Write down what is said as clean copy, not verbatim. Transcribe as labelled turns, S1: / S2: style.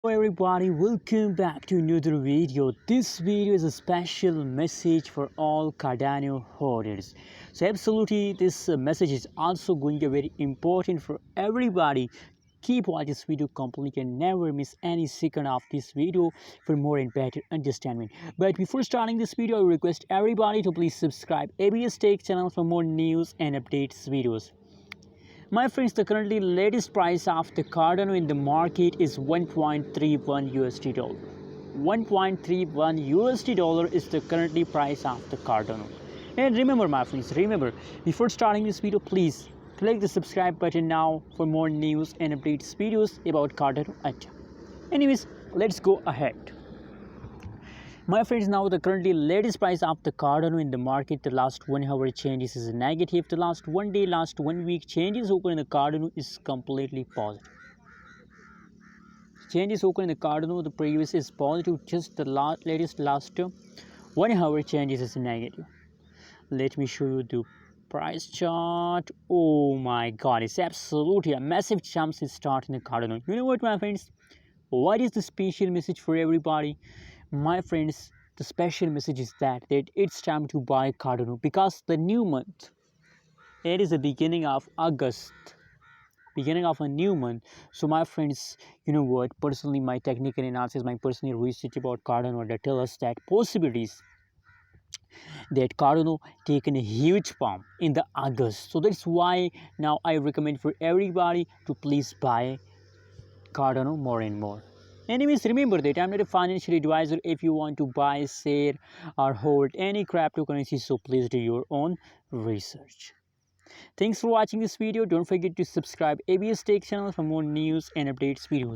S1: Hello everybody, welcome back to another video. This video is a special message for all Cardano holders. So absolutely this message is also going to be very important for everybody. Keep watching this video completely and never miss any second of this video for more and better understanding. But before starting this video, I request everybody to please subscribe ABS Tech channel for more news and updates videos. My friends, the currently latest price of the Cardano in the market is 1.31 USD dollar. 1.31 USD dollar is the currently price of the Cardano. And remember my friends, before starting this video, please click the subscribe button now for more news and updates videos about Cardano. Anyways, let's go ahead. My friends, now the currently latest price of the Cardano in the market, the last 1 hour changes is negative. The last 1 day, last 1 week changes open in the Cardano is completely positive. Changes open in the Cardano, the previous is positive, just the latest last 1 hour changes is negative. Let me show you the price chart. Oh my god, it's absolutely a massive jump is starting the Cardano. You know what, my friends? What is the special message for everybody? My friends, the special message is that it's time to buy Cardano because the new month, it is the beginning of August, beginning of a new month. So my friends, you know what, personally my technical analysis, my personal research about Cardano that tell us that possibilities that Cardano taken a huge pump in the August. So that's why now I recommend for everybody to please buy Cardano more and more. Anyways, remember that I'm not a financial advisor. If you want to buy, sell, or hold any cryptocurrency, so please do your own research. Thanks for watching this video. Don't forget to subscribe ABS Tech channel for more news and updates videos.